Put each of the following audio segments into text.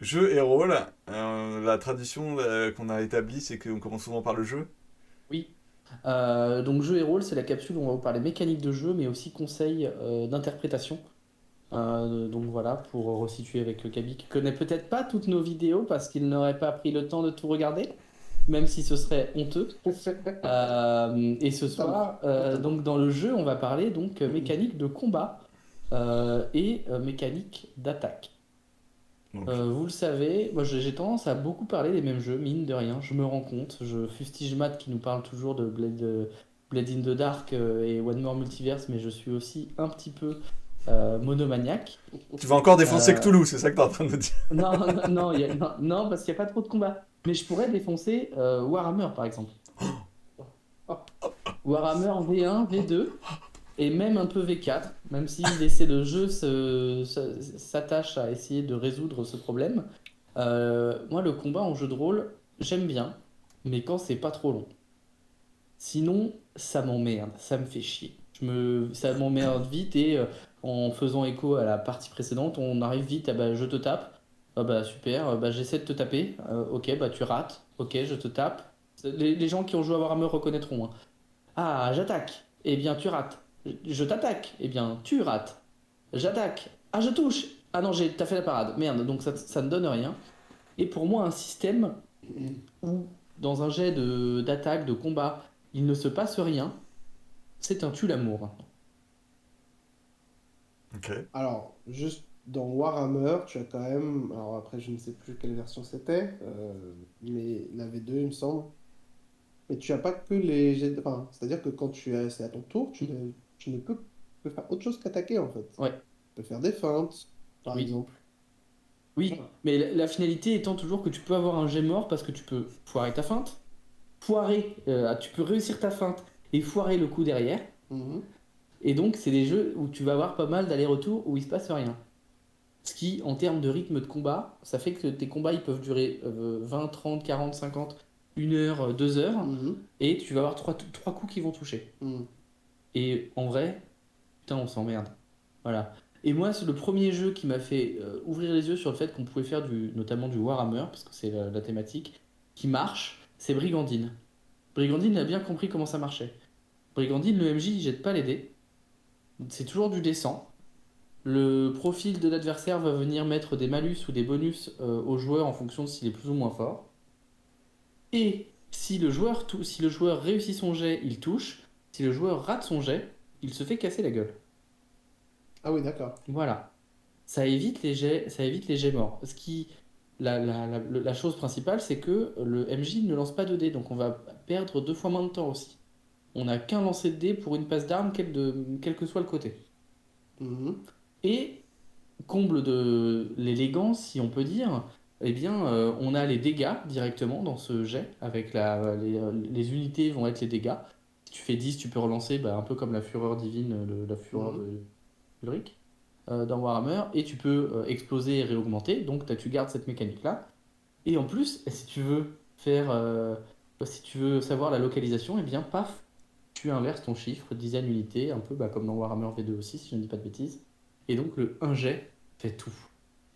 Jeu et rôle. La tradition qu'on a établie, c'est qu'on commence souvent par le jeu. Oui. Donc jeu et rôle, c'est la capsule où on va vous parler mécanique de jeu, mais aussi conseils d'interprétation. Donc voilà, pour resituer avec le Kaby qui connaît peut-être pas toutes nos vidéos parce qu'il n'aurait pas pris le temps de tout regarder, même si ce serait honteux. Et ce Totalement. soir, Totalement. donc dans le jeu, on va parler donc mécanique de combat et mécanique d'attaque. Donc, Vous le savez, moi j'ai tendance à beaucoup parler des mêmes jeux, mine de rien, je me rends compte. Je fustige Matt qui nous parle toujours de Blade in the Dark et One More Multiverse, mais je suis aussi un petit peu monomaniaque. tu vas encore défoncer Euh, Cthulhu, c'est ça que t'es en train de me dire. non, non, non, non, parce qu'il n'y a pas trop de combats. Mais je pourrais défoncer Warhammer par exemple. Warhammer V1, V2 et même un peu V4, même si l'essai de jeu s'attache à essayer de résoudre ce problème. Moi, le combat en jeu de rôle, j'aime bien, mais quand c'est pas trop long. Sinon, ça m'emmerde, ça me fait chier. Ça m'emmerde vite et en faisant écho à la partie précédente, on arrive vite à bah, je te tape. Ah bah super, bah, j'essaie de te taper. Ok, bah tu rates. Ok, je te tape. Les gens qui ont joué à Warhammer reconnaîtront, hein. Ah, j'attaque. Eh bien, tu rates. Je t'attaque. Eh bien, tu rates. J'attaque. Ah, je touche. Ah non, t'as fait la parade. Merde, donc ça ne donne rien. Et pour moi, un système où, dans un jet d'attaque, de combat, il ne se passe rien, c'est un tue-l'amour maintenant. Ok. Alors, juste dans Warhammer, tu as quand même. Alors après, je ne sais plus quelle version c'était, mais la V2, il me semble. Mais tu n'as pas que les jets enfin, c'est-à-dire que quand c'est à ton tour, tu ne peux, peux faire autre chose qu'attaquer en fait. Ouais, Tu peux faire des feintes, par oui. exemple. Oui, Voilà. mais la finalité étant toujours que tu peux avoir un jet mort parce que tu peux foirer ta feinte, tu peux réussir ta feinte et foirer le coup derrière. Mhm. Et donc, c'est des jeux où tu vas avoir pas mal d'allers-retours où il se passe rien. Ce qui, en termes de rythme de combat, ça fait que tes combats ils peuvent durer 20, 30, 40, 50, 1 heure, 2 heures, Mhm. et tu vas avoir trois coups qui vont toucher. Mhm. Et en vrai, putain, on s'emmerde. Voilà. Et moi, c'est le premier jeu qui m'a fait ouvrir les yeux sur le fait qu'on pouvait faire notamment du Warhammer, parce que c'est la thématique, qui marche, c'est Brigandine. Brigandine a bien compris comment ça marchait. Brigandine, le MJ, il jette pas les dés, c'est toujours du descent. Le profil de l'adversaire va venir mettre des malus ou des bonus au joueur en fonction de s'il est plus ou moins fort. Et si le joueur réussit son jet, il touche. Si le joueur rate son jet, il se fait casser la gueule. Ah oui, d'accord. Voilà. Ça évite les jets morts. La chose principale, c'est que le MJ ne lance pas de dés, donc on va perdre 2 fois moins de temps aussi. On n'a qu'un lancer de dés pour une passe d'armes, quel que soit le côté. Mhm. Et comble de l'élégance, si on peut dire, eh bien, on a les dégâts directement dans ce jet, les unités vont être les dégâts. Si tu fais 10 tu peux relancer, bah, un peu comme la fureur divine, la fureur Mhm. de Ulrich dans Warhammer, et tu peux exploser et réaugmenter, donc tu gardes cette mécanique-là. Et en plus, si tu veux savoir la localisation, eh bien, paf, tu inverses ton chiffre, dizaine unité, un peu bah, comme dans Warhammer V2 aussi, si je ne dis pas de bêtises. Et donc le 1 jet fait tout.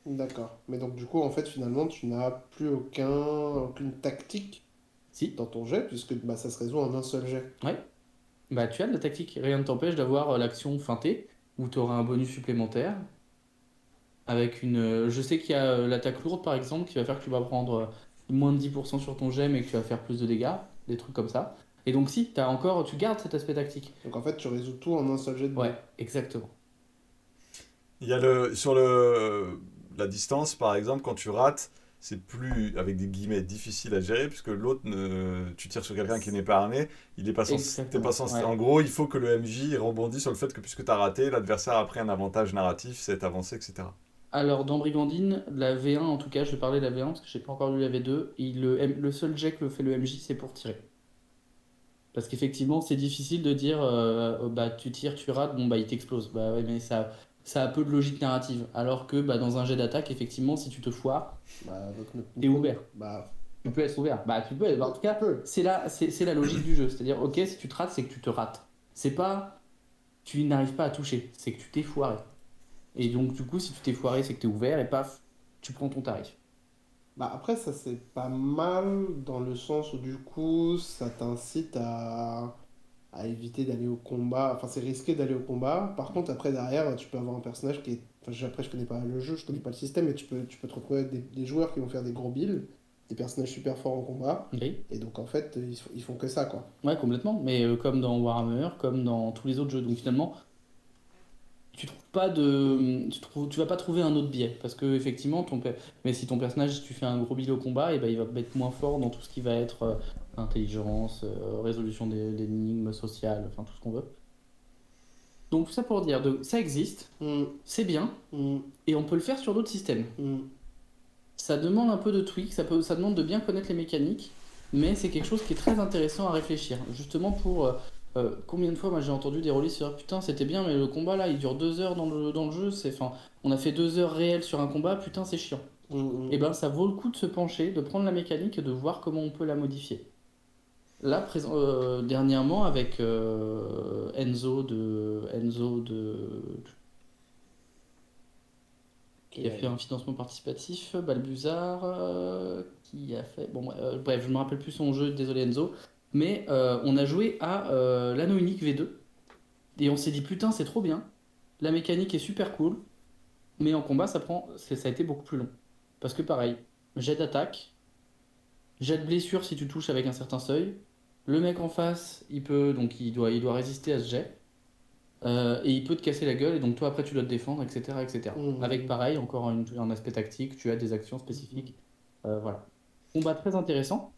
D'accord. Mais donc, du coup, en fait, finalement, tu n'as plus aucune tactique Si, dans ton jet, puisque bah, ça se résout en un seul jet. ouais, bah tu as de la tactique. Rien ne t'empêche d'avoir l'action feintée, où tu auras un bonus supplémentaire. Je sais qu'il y a l'attaque lourde, par exemple, qui va faire que tu vas prendre moins de 10% sur ton jet, mais que tu vas faire plus de dégâts, des trucs comme ça. Et donc si, tu gardes cet aspect tactique. Donc, en fait, tu résous tout en un seul jet de Ouais, dés. exactement. Il y a la distance, par exemple, quand tu rates, c'est plus, avec des guillemets, difficile à gérer, puisque tu tires sur quelqu'un qui n'est pas armé, il est pas censé, t'es pas Exactement, censé, ouais. en gros, il faut que le MJ rebondisse sur le fait que puisque tu as raté, l'adversaire a pris un avantage narratif, c'est avancé, etc. Alors, dans Brigandine, la V1, en tout cas, je vais parler de la V1 parce que j'ai pas encore lu la V2. Le seul jet que fait le MJ, c'est pour tirer. Parce qu'effectivement, c'est difficile de dire bah, tu tires, tu rates, bon, bah, il t'explose. Bah, ouais, mais ça a peu de logique narrative. Alors que bah, dans un jet d'attaque, effectivement, si tu te foires, Bah, avec notre t'es niveau, ouvert. bah, Tu peux être ouvert. Bah, tu peux. Bah, en tout tu cas, peux. c'est la logique du jeu. C'est-à-dire, ok, si tu te rates, c'est que tu te rates. C'est pas tu n'arrives pas à toucher, c'est que tu t'es foiré. Et donc, du coup, si tu t'es foiré, c'est que t'es ouvert et paf, tu prends ton tarif. Bah après, ça c'est pas mal dans le sens où du coup, ça t'incite à éviter d'aller au combat. Enfin, c'est risqué d'aller au combat. Par contre, après, derrière, tu peux avoir un personnage qui est. Enfin, après, je connais pas le jeu, je connais pas le système, mais tu peux te retrouver avec des joueurs qui vont faire des gros builds, des personnages super forts en combat. Oui. Et donc, en fait, ils font que ça, quoi. Ouais, complètement. Mais comme dans Warhammer, comme dans tous les autres jeux. Donc finalement, tu vas pas trouver un autre biais. Parce que effectivement, mais si ton personnage, si tu fais un gros build au combat, et ben, il va être moins fort dans tout ce qui va être intelligence, résolution d'énigmes sociales, enfin tout ce qu'on veut. Donc tout ça pour dire, ça existe, Hmm, c'est bien, hmm, et on peut le faire sur d'autres systèmes. hmm. Ça demande un peu de tweak, ça demande de bien connaître les mécaniques, mais c'est quelque chose qui est très intéressant à réfléchir. Justement pour combien de fois moi j'ai entendu des rôlistes se dire putain c'était bien mais le combat là il dure 2 heures dans le jeu, enfin on a fait 2 heures réelles sur un combat, putain c'est chiant. Mm, Et mm. ben ça vaut le coup de se pencher, de prendre la mécanique et de voir comment on peut la modifier. Là dernièrement avec Enzo de qui a fait un financement participatif, Balbuzard, qui a fait... Bon, bref, je ne me rappelle plus son jeu, désolé Enzo. Mais on a joué à l'anneau unique V2. Et on s'est dit, putain, c'est trop bien. La mécanique est super cool. Mais en combat, ça a été beaucoup plus long. Parce que pareil, jet d'attaque, jet de blessure si tu touches avec un certain seuil. Le mec en face, donc il doit résister à ce jet. Et il peut te casser la gueule, et donc toi après tu dois te défendre, etc. etc. Avec Mm, pareil, encore un aspect tactique, tu as des actions spécifiques. Voilà. Combat très intéressant,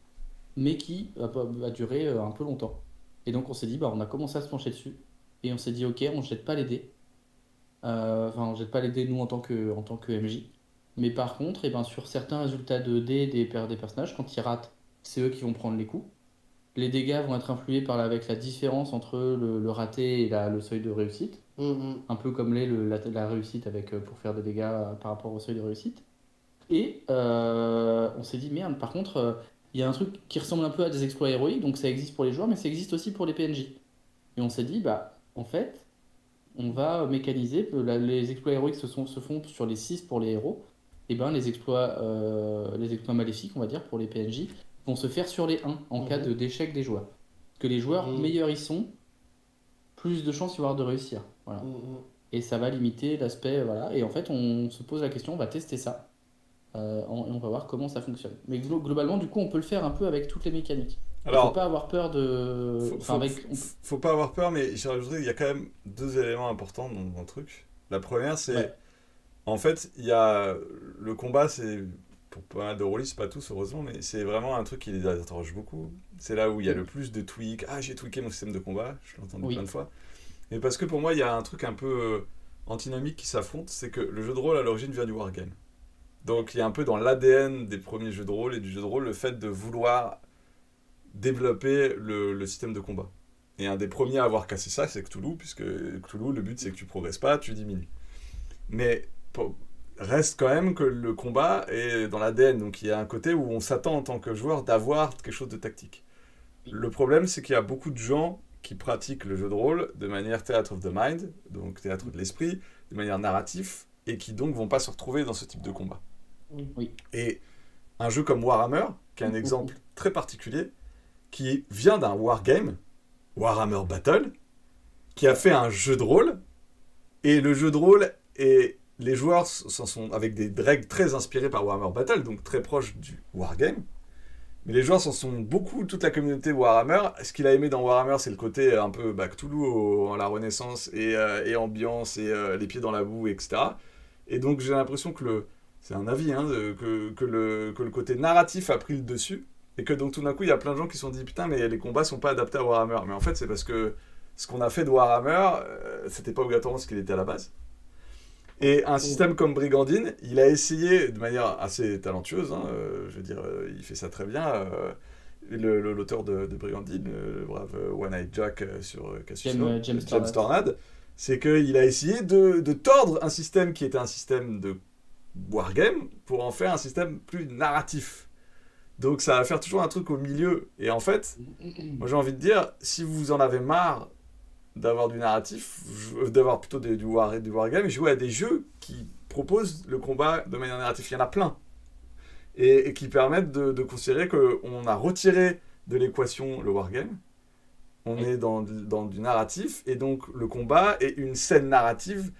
mais qui va durer un peu longtemps. Et donc on s'est dit, bah, on a commencé à se pencher dessus, et on s'est dit, ok, on jette pas les dés. Enfin, on jette pas les dés nous en tant que MJ. Mais par contre, et ben, sur certains résultats de dés des personnages, quand ils ratent, c'est eux qui vont prendre les coups. Les dégâts vont être influés avec la différence entre le raté et le seuil de réussite. mm, mm. Un peu comme la réussite pour faire des dégâts par rapport au seuil de réussite. Et on s'est dit, merde, par contre, il y a un truc qui ressemble un peu à des exploits héroïques, donc ça existe pour les joueurs, mais ça existe aussi pour les PNJ. Et on s'est dit, bah, en fait, on va mécaniser, les exploits héroïques se font sur les 6 pour les héros, et ben les exploits maléfiques, on va dire, pour les PNJ, vont se faire sur les 1 en cas Mhm. d'échec des joueurs. Parce que les joueurs, Mm, meilleurs ils sont, plus de chances il va y avoir de réussir. Voilà. mm, mm. Et ça va limiter l'aspect. Voilà. Et en fait, on se pose la question, on va tester ça. Et on va voir comment ça fonctionne. Mais globalement, du coup, on peut le faire un peu avec toutes les mécaniques. Il faut Alors, pas avoir peur de. faut, Enfin, faut, avec. faut pas avoir peur, mais j'ai rajouté, il y a quand même deux éléments importants dans le truc. La première, Ouais. c'est, en fait, il y a le combat, c'est, pour pas mal de rôlistes, pas tous heureusement, mais c'est vraiment un truc qui les interroge beaucoup. C'est là où il y a le Mm. plus de tweaks. Ah, j'ai tweaké mon système de combat, je l'ai entendu plein de Oui. fois. Mais parce que pour moi, il y a un truc un peu antinomique qui s'affronte, c'est que le jeu de rôle à l'origine vient du wargame. Donc il y a un peu dans l'ADN des premiers jeux de rôle et du jeu de rôle le fait de vouloir développer le système de combat. Et un des premiers à avoir cassé ça, c'est Cthulhu, puisque Cthulhu, le but c'est que tu progresses pas, tu diminues. Mais reste quand même que le combat est dans l'ADN, donc il y a un côté où on s'attend en tant que joueur d'avoir quelque chose de tactique. Le problème, c'est qu'il y a beaucoup de gens qui pratiquent le jeu de rôle de manière theatre of the mind, donc théâtre de l'esprit, de manière narrative, et qui donc vont pas se retrouver dans ce type de combat. Mm. Oui. Et un jeu comme Warhammer, qui est un exemple très particulier, qui vient d'un wargame, Warhammer Battle, qui a fait un jeu de rôle, et le jeu de rôle, et les joueurs sont avec des règles très inspirées par Warhammer Battle, donc très proches du wargame, mais les joueurs s'en sont beaucoup, toute la communauté Warhammer. Ce qu'il a aimé dans Warhammer, c'est le côté un peu Cthulhu en la Renaissance, et ambiance, et les pieds dans la boue, etc. Et donc j'ai l'impression que c'est un avis, hein, que le côté narratif a pris le dessus, et que donc tout d'un coup, il y a plein de gens qui se sont dit, putain, mais les combats sont pas adaptés à Warhammer. Mais en fait, c'est parce que ce qu'on a fait de Warhammer, c'était pas obligatoirement ce qu'il était à la base. Et un Mm. système comme Brigandine, il a essayé de manière assez talentueuse, hein, je veux dire, il fait ça très bien. L'auteur de Brigandine, le brave One-Eyed Jack sur Cassius James James Tornade. Tornade, c'est qu'il a essayé de tordre un système qui était un système de wargame pour en faire un système plus narratif. Donc ça va faire toujours un truc au milieu. Et en fait, moi j'ai envie de dire, si vous en avez marre d'avoir du narratif, d'avoir plutôt du wargame, jouez à des jeux qui proposent le combat de manière narrative. Il y en a plein. et qui permettent de considérer qu'on a retiré de l'équation le wargame. On est dans du narratif, et donc le combat est une scène narrative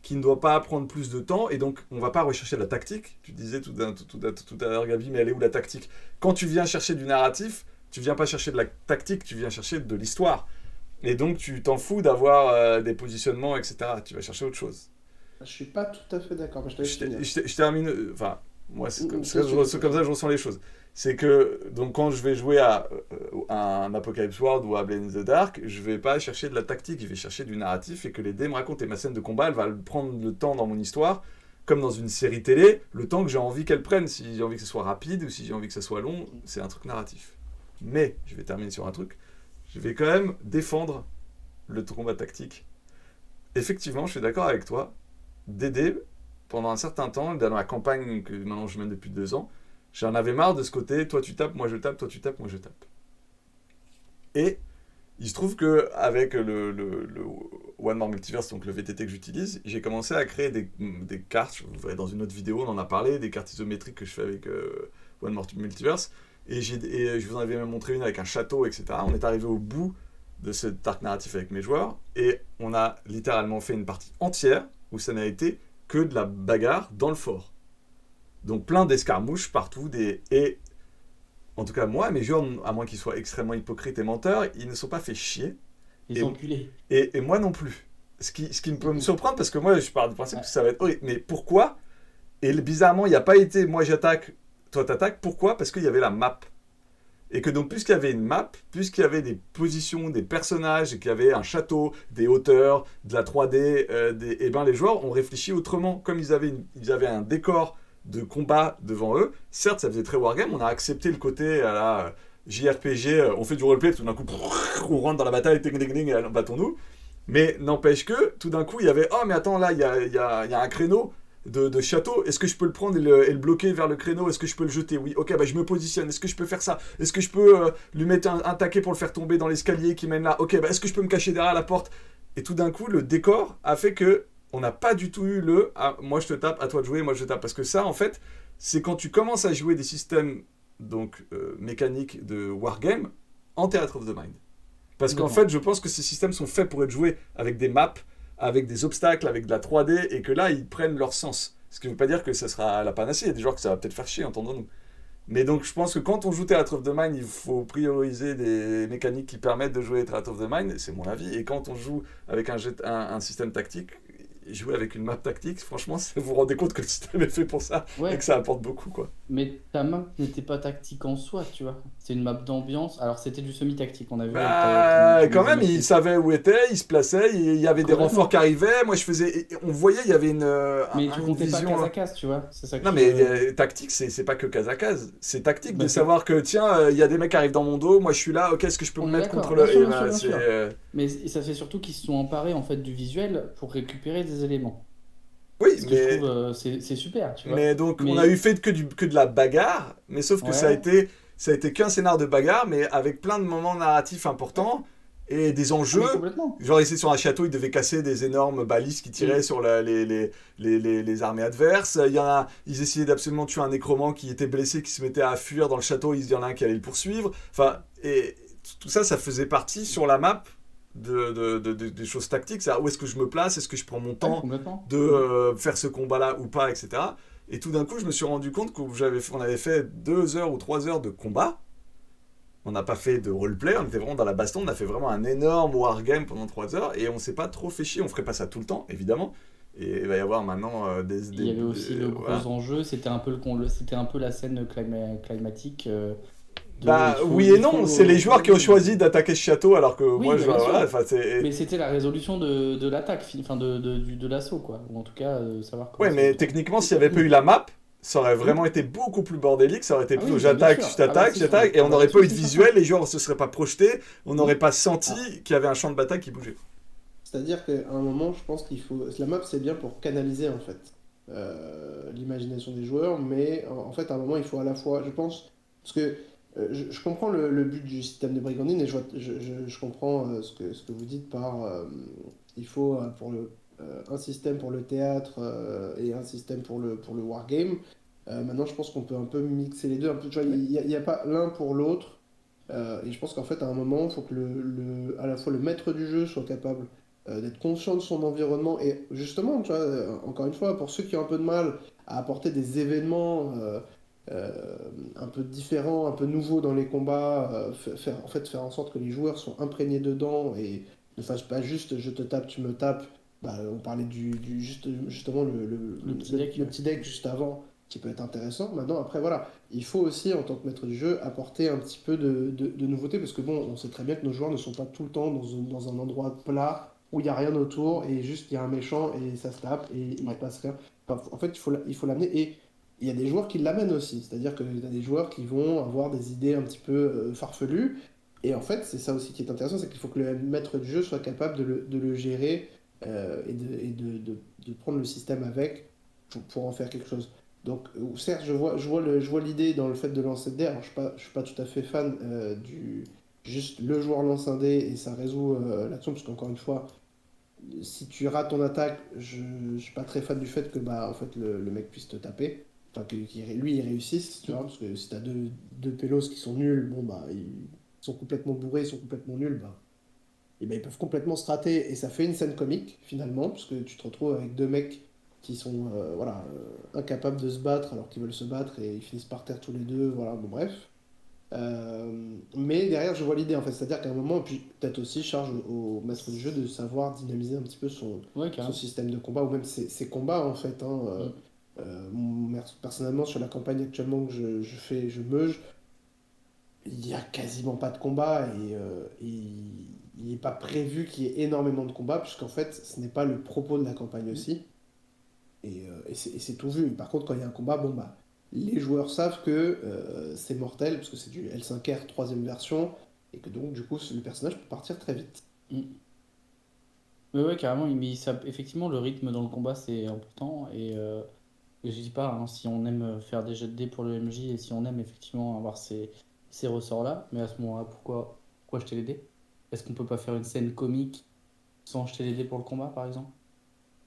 qui ne doit pas prendre plus de temps, et donc on ne va pas rechercher la tactique. Tu disais tout à l'heure, Gabi, mais elle est où la tactique? Quand tu viens chercher du narratif, tu viens pas chercher de la tactique, tu viens chercher de l'histoire. Et donc tu t'en fous d'avoir des positionnements, etc. Tu vas chercher autre chose. Je suis pas tout à fait d'accord, mais je te laisse finir. Je termine, enfin, moi c'est comme ça, C'est comme ça que je ressens les choses. C'est que, donc quand je vais jouer à un Apocalypse World ou à Blade in the Dark, je vais pas chercher de la tactique, je vais chercher du narratif et que les dés me racontent. Et ma scène de combat, elle va prendre le temps dans mon histoire, comme dans une série télé, le temps que j'ai envie qu'elle prenne. Si j'ai envie que ce soit rapide ou si j'ai envie que ce soit long, c'est un truc narratif. Mais, je vais terminer sur un truc, je vais quand même défendre le combat tactique. Effectivement, je suis d'accord avec toi, DD, pendant un certain temps, dans la campagne que maintenant je mène depuis 2 ans, j'en avais marre de ce côté, toi tu tapes, moi je tape, toi tu tapes, moi je tape. Et il se trouve qu'avec le One More Multiverse, donc le VTT que j'utilise, j'ai commencé à créer des cartes, vous verrez dans une autre vidéo, on en a parlé, des cartes isométriques que je fais avec One More Multiverse, et je vous en avais même montré une avec un château, etc. On est arrivé au bout de cet arc narratif avec mes joueurs, et on a littéralement fait une partie entière où ça n'a été que de la bagarre dans le fort. Donc plein d'escarmouches partout, et en tout cas moi, mes joueurs, à moins qu'ils soient extrêmement hypocrites et menteurs, ils ne sont pas fait chier. Les enculés. Et moi non plus. Ce qui peut me surprendre, parce que moi je pars du principe que ça va être horrible. Mais pourquoi? Et bizarrement, il n'y a pas été moi j'attaque, toi t'attaques. Pourquoi? Parce qu'il y avait la map. Et que donc, puisqu'il y avait une map, puisqu'il y avait des positions, des personnages, et qu'il y avait un château, des hauteurs, de la 3D, et ben les joueurs ont réfléchi autrement. Comme ils avaient un décor de combat devant eux, certes, ça faisait très wargame, on a accepté le côté à la JRPG, on fait du roleplay, tout d'un coup, on rentre dans la bataille, ding ding ding, et battons-nous. Mais n'empêche que, tout d'un coup, il y avait, oh mais attends, là, il y a un créneau de château, est-ce que je peux le prendre et le bloquer vers le créneau? Est-ce que je peux le jeter? Oui, ok, bah je me positionne. Est-ce que je peux faire ça? Est-ce que je peux lui mettre un taquet pour le faire tomber dans l'escalier qui mène là? Ok, bah est-ce que je peux me cacher derrière la porte? Et tout d'un coup, le décor a fait que on n'a pas du tout eu moi je te tape, à toi de jouer, moi je te tape. Parce que ça, en fait, c'est quand tu commences à jouer des systèmes donc mécaniques de wargame en Theatre of the Mind. Parce qu'en fait, je pense que ces systèmes sont faits pour être joués avec des maps, avec des obstacles, avec de la 3D, et que là, ils prennent leur sens. Ce qui ne veut pas dire que ça sera la panacée. Il y a des joueurs que ça va peut-être faire chier, entendons-nous. Mais donc, je pense que quand on joue Theatre of the Mind, il faut prioriser des mécaniques qui permettent de jouer Theatre of the Mind, c'est mon avis. Et quand on joue avec un système tactique, jouer avec une map tactique, franchement, vous vous rendez compte que le système est fait pour ça, et que ça apporte beaucoup, quoi. Mais ta map n'était pas tactique en soi, tu vois. C'est une map d'ambiance. Alors, c'était du semi-tactique, on a vu. Quand même, il savait où était, il se plaçait, il y avait des renforts qui arrivaient. Moi, je faisais. On voyait, il y avait une. Mais tu comptais pas vision. case à case, tu vois. C'est ça que Non, mais tactique, c'est pas que case à case. C'est tactique de savoir que, tiens, il y a des mecs qui arrivent dans mon dos, moi je suis là, ok, est-ce que je peux me mettre contre le. Bien sûr. Mais ça fait surtout qu'ils se sont emparés en fait du visuel pour récupérer des éléments. Oui, mais je trouve, c'est super, tu vois. Mais donc, on a eu fait que de la bagarre, mais sauf que ça a été qu'un scénar de bagarre, mais avec plein de moments narratifs importants et des enjeux. Genre, ici sur un château, ils devaient casser des énormes balises qui tiraient sur les armées adverses. Ils essayaient d'absolument tuer un nécromant qui était blessé, qui se mettait à fuir dans le château. Il y en a un qui allait le poursuivre. Enfin, et tout ça, ça faisait partie sur la map des choses tactiques, c'est où est-ce que je me place, est-ce que je prends mon temps de faire ce combat-là ou pas, etc. Et tout d'un coup, je me suis rendu compte qu'on avait fait 2 heures ou 3 heures de combat. On n'a pas fait de roleplay, on était vraiment dans la baston, on a fait vraiment un énorme wargame pendant 3 heures et on s'est pas trop fait chier, on ferait pas ça tout le temps, évidemment. Et il va y avoir maintenant Il y avait aussi le gros enjeu, c'était un peu la scène climatique. Oui et non, c'est les joueurs qui ont choisi d'attaquer ce château alors que moi je mais c'était la résolution de l'attaque, enfin de l'assaut, quoi, ou en tout cas savoir comment. Ouais, mais techniquement, s'il n'y avait pas eu la map, ça aurait vraiment été beaucoup plus bordélique, ça aurait été plutôt j'attaque, je t'attaque, et on n'aurait pas eu de visuel, les joueurs ne se seraient pas projetés, on n'aurait pas senti qu'il y avait un champ de bataille qui bougeait. C'est-à-dire qu'à un moment, je pense qu'il faut. La map, c'est bien pour canaliser en fait l'imagination des joueurs, mais en fait, à un moment, il faut à la fois, je pense, parce que je comprends le but du système de brigandine et je comprends ce que vous dites par il faut un système pour le théâtre et un système pour le wargame. Maintenant, je pense qu'on peut un peu mixer les deux. Un peu, tu vois, il y a pas l'un pour l'autre. Et je pense qu'en fait, à un moment, il faut que à la fois le maître du jeu soit capable d'être conscient de son environnement. Et justement, tu vois, encore une fois, pour ceux qui ont un peu de mal à apporter des événements euh, un peu différents, un peu nouveaux dans les combats, en fait, faire en sorte que les joueurs sont imprégnés dedans et ne fassent pas juste je te tape, tu me tapes. Bah, on parlait justement Le petit deck. le petit deck juste avant qui peut être intéressant. Maintenant, après, voilà, il faut aussi, en tant que maître du jeu, apporter un petit peu de nouveauté, parce que bon, on sait très bien que nos joueurs ne sont pas tout le temps dans un endroit plat où il n'y a rien autour, et juste il y a un méchant, et ça se tape, et il ne Ouais. se passe rien. Enfin, en fait, il faut l'amener, et il y a des joueurs qui l'amènent aussi, c'est-à-dire qu'il y a des joueurs qui vont avoir des idées un petit peu farfelues, et en fait, c'est ça aussi qui est intéressant, c'est qu'il faut que le maître du jeu soit capable de le gérer et de prendre le système avec pour en faire quelque chose. Donc, certes, je vois l'idée dans le fait de lancer le dé. Alors, je suis pas tout à fait fan du juste le joueur lance un dé et ça résout l'action, parce qu'encore une fois, si tu rates ton attaque, je suis pas très fan du fait que bah, en fait, le mec puisse te taper. Enfin, lui, il réussisse, tu vois, parce que si t'as deux pélos qui sont nuls, bon, bah, ils sont complètement bourrés, ils sont complètement nuls, bah, et ben, ils peuvent complètement se rater et ça fait une scène comique finalement, parce que tu te retrouves avec deux mecs qui sont voilà, incapables de se battre alors qu'ils veulent se battre et ils finissent par terre tous les deux, voilà, bon bref. Mais derrière, je vois l'idée en fait, c'est-à-dire qu'à un moment, et puis peut-être aussi charge au maître du jeu de savoir dynamiser un petit peu Ouais, son carrément. système de combat ou même ses combats en fait. Hein. Mm. Personnellement, sur la campagne actuellement que je fais, je meuge, il n'y a quasiment pas de combat et il n'est pas prévu qu'il y ait énormément de combats, puisqu'en fait, ce n'est pas le propos de la campagne Mm. aussi. Et c'est tout vu. Par contre, quand il y a un combat, bon bah, les joueurs savent que c'est mortel, parce que c'est du L5R troisième version, et que donc, du coup, le personnage peut partir très vite. Mm. Ouais, carrément, mais ça, effectivement, le rythme dans le combat, c'est important. Et je dis pas, hein, si on aime faire des jets de dés pour le MJ et si on aime effectivement avoir ces ressorts-là, mais à ce moment-là, pourquoi jeter les dés? Est-ce qu'on peut pas faire une scène comique sans jeter les dés pour le combat, par exemple?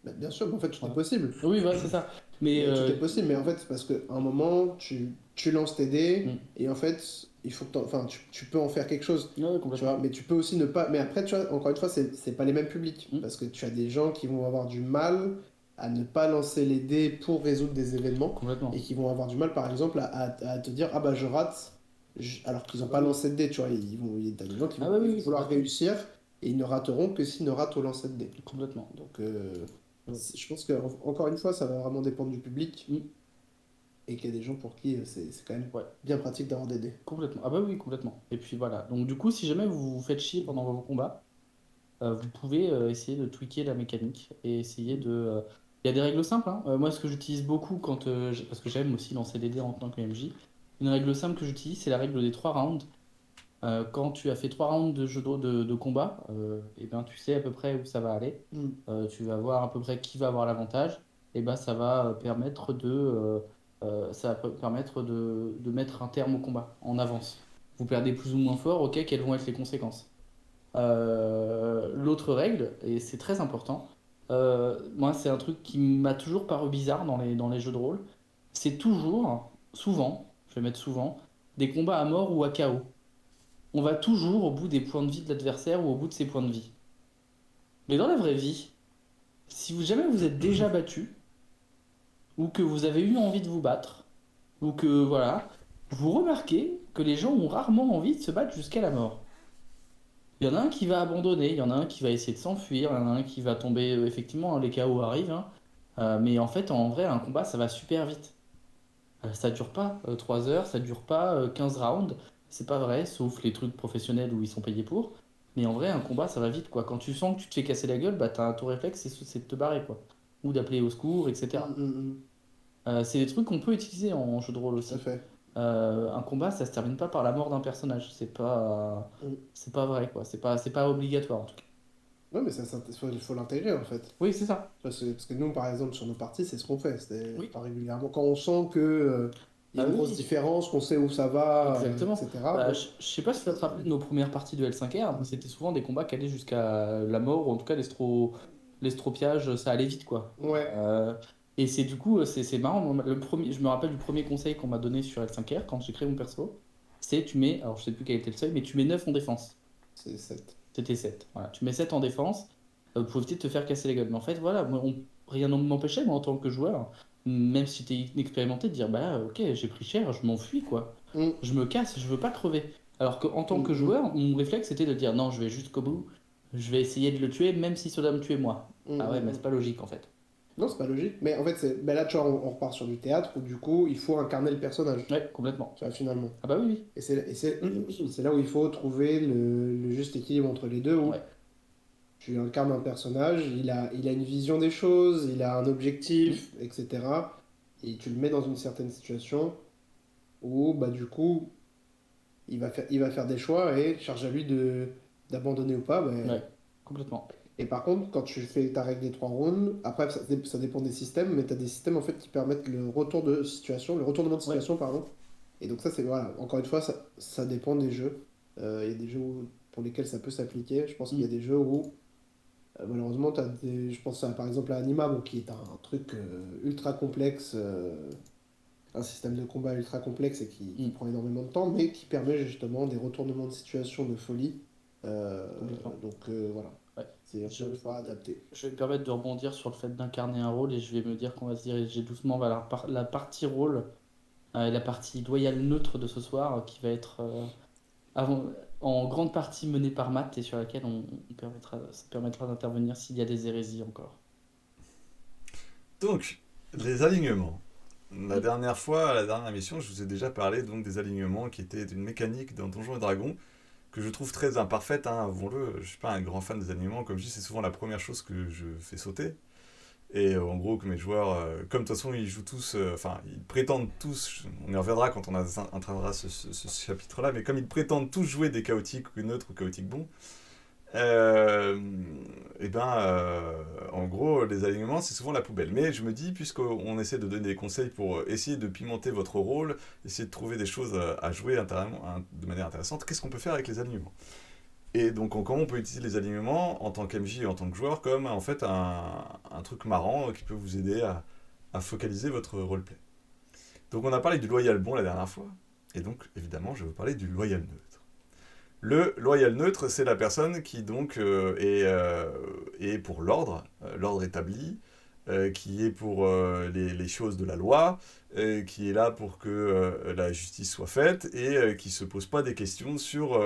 Bah, bien sûr, en fait, tout est Voilà. possible. Oui, voilà, c'est ça. Mais Mais tout est possible, mais en fait, c'est parce qu'à un moment, tu lances tes dés, mm. et en fait, il faut que enfin, tu peux en faire quelque chose, Ouais, tu vois, complètement. mais tu peux aussi ne pas. Mais après, tu vois, encore une fois, c'est pas les mêmes publics, Mm. parce que tu as des gens qui vont avoir du mal à ne pas lancer les dés pour résoudre des événements, et Complètement. qui vont avoir du mal, par exemple, à te dire, ah bah je rate, alors qu'ils Ah n'ont bah pas oui. lancé de dés, tu vois, t'as des gens Ah bah oui, ils vont oui, vouloir complètement. réussir, et ils ne rateront que s'ils ne ratent au lancer de dés. Complètement. Donc, je pense que, encore une fois, ça va vraiment dépendre du public Mm. et qu'il y a des gens pour qui c'est quand même Ouais. bien pratique d'avoir des dés. Complètement. Ah bah oui, complètement. Et puis voilà. Donc du coup, si jamais vous vous faites chier pendant vos combats, vous pouvez essayer de tweaker la mécanique et essayer de... Il y a des règles simples, hein. Moi, ce que j'utilise beaucoup parce que j'aime aussi lancer des dés en tant que MJ, une règle simple que j'utilise, c'est la règle des 3 rounds. Quand tu as fait 3 rounds de jeu de combat, et ben, tu sais à peu près où ça va aller. Mm. Tu vas voir à peu près qui va avoir l'avantage. Et ben, ça va permettre de mettre un terme au combat en avance. Vous perdez plus ou moins fort, ok, quelles vont être les conséquences? L'autre règle, et c'est très important, moi c'est un truc qui m'a toujours paru bizarre dans les jeux de rôle, c'est toujours, souvent, je vais mettre souvent, des combats à mort ou à KO. On va toujours au bout des points de vie de l'adversaire ou au bout de ses points de vie. Mais dans la vraie vie, si vous jamais vous êtes déjà battu, ou que vous avez eu envie de vous battre, ou que voilà, vous remarquez que les gens ont rarement envie de se battre jusqu'à la mort. Il y en a un qui va abandonner, il y en a un qui va essayer de s'enfuir, il y en a un qui va tomber, effectivement, les KO arrivent, hein. Mais en fait, en vrai, un combat, ça va super vite. Ça dure pas 3 heures, ça dure pas 15 rounds. C'est pas vrai, sauf les trucs professionnels où ils sont payés pour. Mais en vrai, un combat, ça va vite, quoi. Quand tu sens que tu te fais casser la gueule, bah, t'as un tour réflexe, c'est de te barrer, quoi. Ou d'appeler au secours, Mm, etc. mm, mm. C'est des trucs qu'on peut utiliser en jeu de rôle Tout à aussi. fait. Un combat, ça se termine pas par la mort d'un personnage. Mm. C'est pas vrai, quoi. C'est pas obligatoire, en tout cas. Ouais, mais il faut l'intégrer en fait. Oui, c'est ça. Parce que nous, par exemple, sur nos parties, c'est ce qu'on fait. Oui. Enfin, régulièrement, quand on sent que, il y Ah a une oui, grosse oui. différence, qu'on sait où ça va, Exactement. etc. Bah, Bon, je sais pas si tu vas te rappeler de nos premières parties de L5R, mais c'était souvent des combats qui allaient jusqu'à la mort, ou en tout cas l'estropiage, ça allait vite, quoi. ouais. Euh, Et c'est du coup, c'est marrant. Je me rappelle du premier conseil qu'on m'a donné sur L5R quand j'ai créé mon perso. C'est tu mets, alors je sais plus quel était le seuil, mais tu mets 9 en défense. C'est 7. C'était 7. Voilà. Tu mets 7 en défense pour éviter de te faire casser la gueule. Mais en fait, voilà, rien ne m'empêchait, moi, en tant que joueur, même si tu es inexpérimenté, de dire bah là, ok, j'ai pris cher, je m'enfuis, quoi. Mm, Je me casse, je veux pas crever. Alors qu'en tant mm, que mm, joueur, mon réflexe c'était de dire non, je vais jusqu'au bout, je vais essayer de le tuer, même si cela me tuer moi. mm, Ah ouais, mais c'est mm. pas logique en fait. Non, c'est pas logique. Mais en fait, ben là, tu vois, on repart sur du théâtre où du coup, il faut incarner le personnage, Ouais, complètement. tu vois, finalement. Ah bah oui, C'est là où il faut trouver le juste équilibre entre les deux, oui. où Ouais. tu incarnes un personnage, il a une vision des choses, il a un Mm. objectif, etc. Et tu le mets dans une certaine situation où, bah, du coup, il va faire des choix et charge à lui d'abandonner ou pas. Ouais, complètement. Et par contre, quand tu fais ta règle des 3 rounds, après, ça dépend des systèmes, mais tu as des systèmes en fait qui permettent le retournement de Ouais. situation, pardon. Et donc ça, c'est, voilà, encore une fois, ça dépend des jeux. Il y a des jeux pour lesquels ça peut s'appliquer. Je pense qu'il y a Mm. des jeux où, malheureusement, je pense par exemple à Anima, bon, qui est un truc ultra complexe, un système de combat ultra complexe et qui Mm. prend énormément de temps, mais qui permet justement des retournements de situation de folie. Euh, Complètement. donc voilà, Ouais. c'est Je, encore une fois adapté. je vais me permettre de rebondir sur le fait d'incarner un rôle et je vais me dire qu'on va se diriger doucement vers la partie rôle, la partie loyale neutre de ce soir, qui va être avant, en grande partie menée par Matt et sur laquelle ça permettra d'intervenir s'il y a des hérésies encore. Donc, les alignements. La Mm. dernière fois, à la dernière mission, je vous ai déjà parlé donc des alignements qui étaient une mécanique dans Donjons et Dragons que je trouve très imparfaite, hein, avouons-le. Je suis pas un grand fan des alignements, comme je dis, c'est souvent la première chose que je fais sauter. Et en gros, que mes joueurs, comme de toute façon ils jouent tous, enfin ils prétendent tous, on y reviendra quand on atteindra ce chapitre-là, mais comme ils prétendent tous jouer des chaotiques ou neutres ou chaotiques bons, euh, et ben en gros les alignements c'est souvent la poubelle. Mais je me dis, puisqu'on essaie de donner des conseils pour essayer de pimenter votre rôle, essayer de trouver des choses à jouer de manière intéressante, qu'est-ce qu'on peut faire avec les alignements? Et donc, comment on peut utiliser les alignements en tant qu'MJ et en tant que joueur comme en fait un truc marrant qui peut vous aider à focaliser votre roleplay. Donc, on a parlé du loyal bon la dernière fois, et donc évidemment, je vais vous parler du loyal neutre. Le loyal neutre, c'est la personne qui donc est pour l'ordre, l'ordre établi, qui est pour les choses de la loi, qui est là pour que la justice soit faite et qui se pose pas des questions sur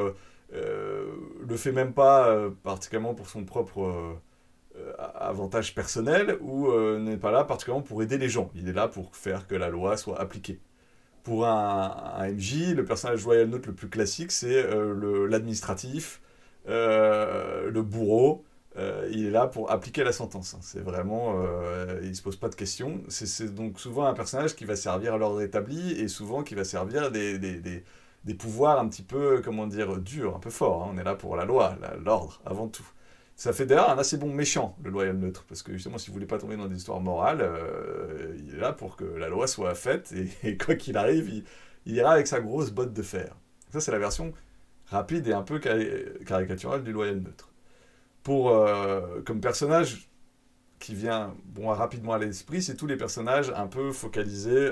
le fait même pas particulièrement pour son propre avantage personnel ou n'est pas là particulièrement pour aider les gens. Il est là pour faire que la loi soit appliquée. Pour un MJ, le personnage loyal neutre le plus classique, c'est l'administratif, le bourreau. Il est là pour appliquer la sentence. C'est vraiment, il se pose pas de questions. C'est donc souvent un personnage qui va servir à l'ordre établi et souvent qui va servir des pouvoirs un petit peu, comment dire, durs, un peu forts. Hein. On est là pour la loi, l'ordre, avant tout. Ça fait d'ailleurs un assez bon méchant, le loyal neutre, parce que justement, si vous voulez pas tomber dans des histoires morales, il est là pour que la loi soit faite, et quoi qu'il arrive, il ira avec sa grosse botte de fer. Ça, c'est la version rapide et un peu caricaturale du loyal neutre. Comme personnage qui vient rapidement à l'esprit, c'est tous les personnages un peu focalisés,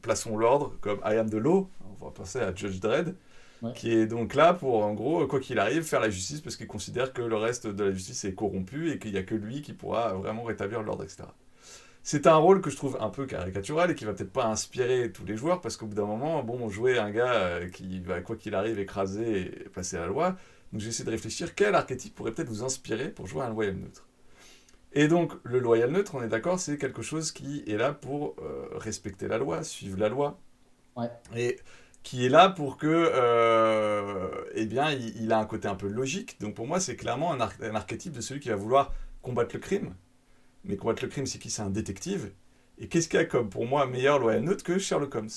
plaçons l'ordre, comme I Am the Law, on va passer à Judge Dredd, Ouais. qui est donc là pour, en gros, quoi qu'il arrive, faire la justice parce qu'il considère que le reste de la justice est corrompu et qu'il n'y a que lui qui pourra vraiment rétablir l'ordre, etc. C'est un rôle que je trouve un peu caricatural et qui va peut-être pas inspirer tous les joueurs parce qu'au bout d'un moment, jouer un gars qui va, quoi qu'il arrive, écraser et passer la loi. Donc j'ai essayé de réfléchir quel archétype pourrait peut-être vous inspirer pour jouer un loyal neutre. Et donc le loyal neutre, on est d'accord, c'est quelque chose qui est là pour respecter la loi, suivre la loi. Ouais. Et qui est là pour que, eh bien, il a un côté un peu logique. Donc pour moi, c'est clairement un archétype de celui qui va vouloir combattre le crime. Mais combattre le crime, c'est qui? C'est un détective. Et qu'est-ce qu'il y a comme, pour moi, meilleur loyal neutre que Sherlock Holmes?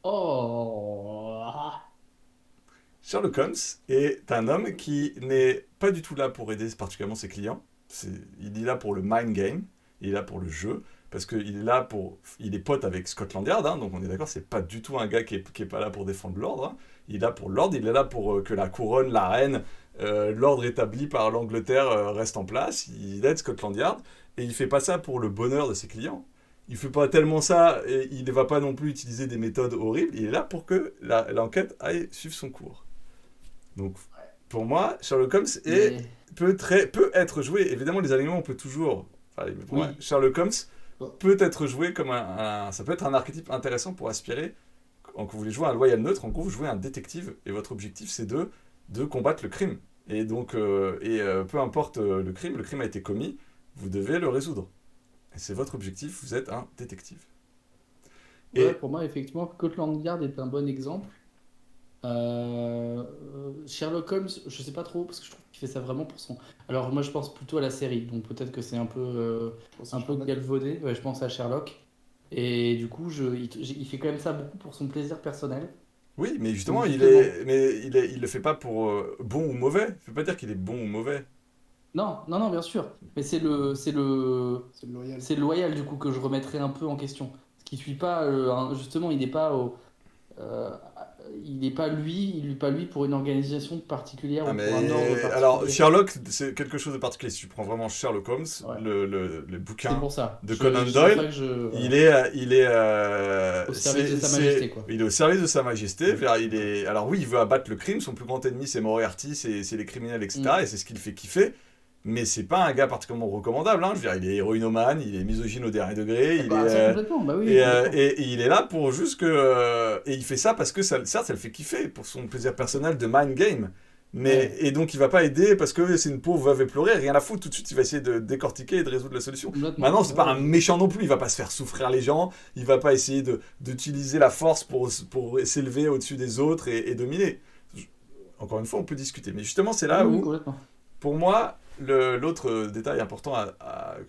Oh. Sherlock Holmes est un homme qui n'est pas du tout là pour aider particulièrement ses clients. Il est là pour le mind game, il est là pour le jeu, parce qu'il est là pour... Il est pote avec Scotland Yard, hein, donc on est d'accord, c'est pas du tout un gars qui est pas là pour défendre l'ordre. Hein. Il est là pour l'ordre, il est là pour que la couronne, la reine, l'ordre établi par l'Angleterre reste en place, il aide Scotland Yard, et il fait pas ça pour le bonheur de ses clients. Il fait pas tellement ça, et il ne va pas non plus utiliser des méthodes horribles, il est là pour que l'enquête aille suivre son cours. Donc, pour moi, Sherlock Holmes Mais- peut être joué, évidemment les alignements on peut toujours... Enfin, pour Oui. moi, Sherlock Holmes peut être joué comme ça peut être un archétype intéressant pour aspirer, quand vous voulez jouer un loyal neutre, en gros vous jouez un détective, et votre objectif c'est de combattre le crime. Et donc, peu importe le crime a été commis, vous devez le résoudre. Et c'est votre objectif, vous êtes un détective. Ouais, Et pour moi, effectivement, Scotland Yard est un bon exemple. Sherlock Holmes, je sais pas trop, parce que je trouve qu'il fait ça vraiment pour son. Alors, moi, je pense plutôt à la série, donc peut-être que c'est Je pense à un peu Sherlock. galvaudé. Ouais, je pense à Sherlock. Et du coup, il fait quand même ça beaucoup pour son plaisir personnel. oui, mais justement, Donc, justement. il le fait pas pour bon ou mauvais. Je peux pas dire qu'il est bon ou mauvais. Non, non, non, bien sûr. Mais C'est loyal. c'est le loyal, du coup, que je remettrais un peu en question. Ce qui suit pas, justement, euh, il n'est pas lui pour une organisation particulière Ah ou pour un ordre mais alors particulier. Sherlock, c'est quelque chose de particulier. Si tu prends vraiment Sherlock Holmes, Ouais. le C'est bouquin pour ça. de Conan C'est pour ça Doyle, que je. il Voilà. est, Au service de Sa Majesté, quoi. il est au service de Sa Majesté. Alors oui, il veut abattre le crime. Son plus grand ennemi, c'est Moriarty, c'est les criminels, etc. Mm. Et c'est ce qui le fait kiffer. Mais c'est pas un gars particulièrement recommandable. Hein. Je veux dire, il est héroïnomane, il est misogyne au dernier degré, il Bah, est, ça complètement, bah oui, complètement. et il est là pour juste que... et il fait ça parce que, certes, ça le fait kiffer, pour son plaisir personnel de mind game. Ouais. Et donc, il va pas aider parce que c'est une pauvre veuve éplorée, rien à foutre. Tout de suite, il va essayer de décortiquer et de résoudre la solution. Complètement. Maintenant, c'est pas Ouais, un méchant non plus. Il va pas se faire souffrir les gens. Il va pas essayer d'utiliser la force pour s'élever au-dessus des autres et dominer. Encore une fois, on peut discuter. Mais justement, c'est là oui, oui, où, complètement. pour moi, l'autre détail important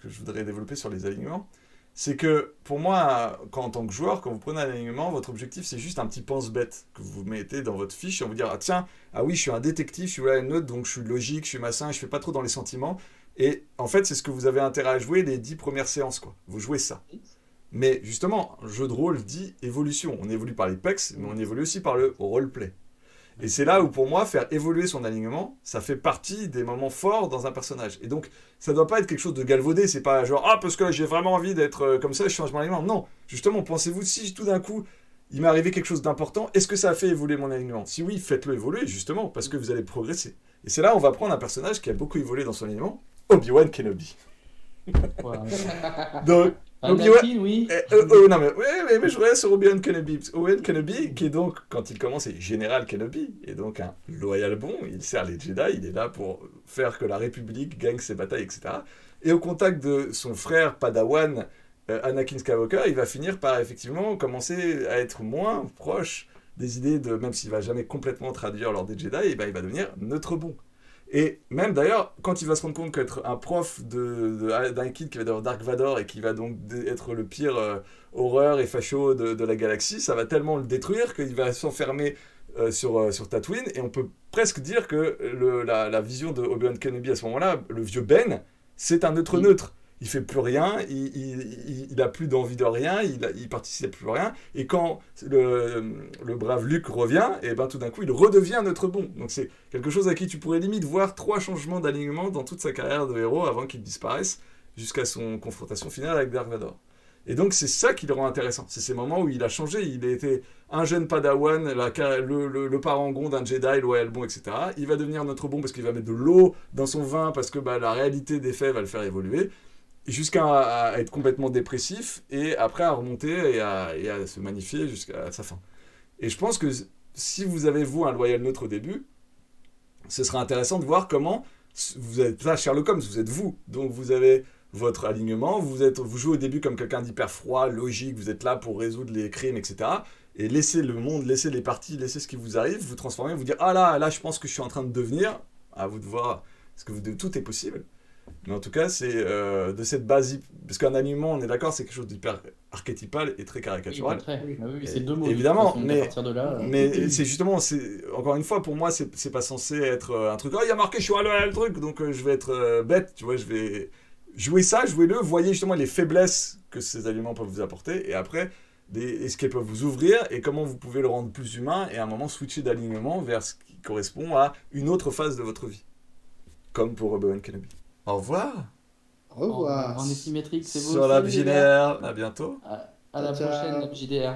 que je voudrais développer sur les alignements, c'est que pour moi, en tant que joueur, quand vous prenez un alignement, votre objectif c'est juste un petit pense-bête que vous mettez dans votre fiche et on vous dire ah tiens, ah oui, je suis un détective, je suis là une note, donc je suis logique, je suis massin, je fais pas trop dans les sentiments. Et en fait, c'est ce que vous avez intérêt à jouer les 10 premières séances, quoi. Vous jouez ça. Mais justement, un jeu de rôle dit évolution. On évolue par les pecs, mais on évolue aussi par le roleplay. Et c'est là où, pour moi, faire évoluer son alignement, ça fait partie des moments forts dans un personnage. Et donc, ça doit pas être quelque chose de galvaudé. C'est pas genre, ah, parce que là, j'ai vraiment envie d'être comme ça, je change mon alignement. Non, justement, pensez-vous, si tout d'un coup, il m'est arrivé quelque chose d'important, est-ce que ça a fait évoluer mon alignement? Si oui, faites-le évoluer, justement, parce que vous allez progresser. Et c'est là où on va prendre un personnage qui a beaucoup évolué dans son alignement, Obi-Wan Kenobi. Voilà. Donc, Obi-Wan... Anakin, oui. Non, mais je reviens sur Obi-Wan Kenobi. Obi-Wan Kenobi, qui est donc, quand il commence, est Général Kenobi, et donc un loyal bon, il sert les Jedi, il est là pour faire que la République gagne ses batailles, etc. Et au contact de son frère Padawan, Anakin Skywalker, il va finir par effectivement commencer à être moins proche des idées de, même s'il va jamais complètement traduire l'ordre des Jedi, et ben, il va devenir neutre bon. Et même d'ailleurs, quand il va se rendre compte qu'être un prof d'un kid qui va devenir Dark Vador et qui va donc être le pire horreur et facho de la galaxie, ça va tellement le détruire qu'il va s'enfermer sur Tatooine. Et on peut presque dire que la vision de Obi-Wan Kenobi à ce moment-là, le vieux Ben, c'est un neutre neutre. Il fait plus rien, il a plus d'envie de rien, il participe plus à rien. Et quand le brave Luke revient, et ben tout d'un coup, il redevient notre bon. Donc c'est quelque chose à qui tu pourrais limite voir 3 changements d'alignement dans toute sa carrière de héros avant qu'il disparaisse, jusqu'à son confrontation finale avec Dark Vador. Et donc c'est ça qui le rend intéressant. C'est ces moments où il a changé. Il a été un jeune padawan, le parangon d'un Jedi, loyal bon, etc. Il va devenir notre bon parce qu'il va mettre de l'eau dans son vin, parce que la réalité des faits va le faire évoluer. Jusqu'à être complètement dépressif, et après à remonter et à se magnifier jusqu'à sa fin. Et je pense que si vous avez, vous, un loyal neutre au début, ce sera intéressant de voir comment vous êtes là, Sherlock Holmes, vous êtes vous. Donc vous avez votre alignement, vous jouez au début comme quelqu'un d'hyper froid, logique, vous êtes là pour résoudre les crimes, etc. Et laissez le monde, laissez les parties, laissez ce qui vous arrive, vous transformez, vous dire ah là, je pense que je suis en train de devenir, à vous de voir, parce que tout est possible. Mais en tout cas, c'est de cette base... Parce qu'un alignement, on est d'accord, c'est quelque chose d'hyper archétypal et très caricatural. Oui, c'est deux mots. Évidemment, de toute façon, à partir de là, mais c'est justement... Encore une fois, pour moi, c'est pas censé être un truc... Oh, il y a marqué, je suis le truc, donc je vais être bête, tu vois, je vais... Jouer ça, jouez-le, voyez justement les faiblesses que ces aliments peuvent vous apporter, et après, et ce qu'elles peuvent vous ouvrir et comment vous pouvez le rendre plus humain et à un moment switcher d'alignement vers ce qui correspond à une autre phase de votre vie. Comme pour Obi-Wan Kenobi. Au revoir. Au revoir. En asymétrique, c'est beau Sur aussi, la le JDR. JDR. À bientôt. À la Ciao, ciao. prochaine, JDR.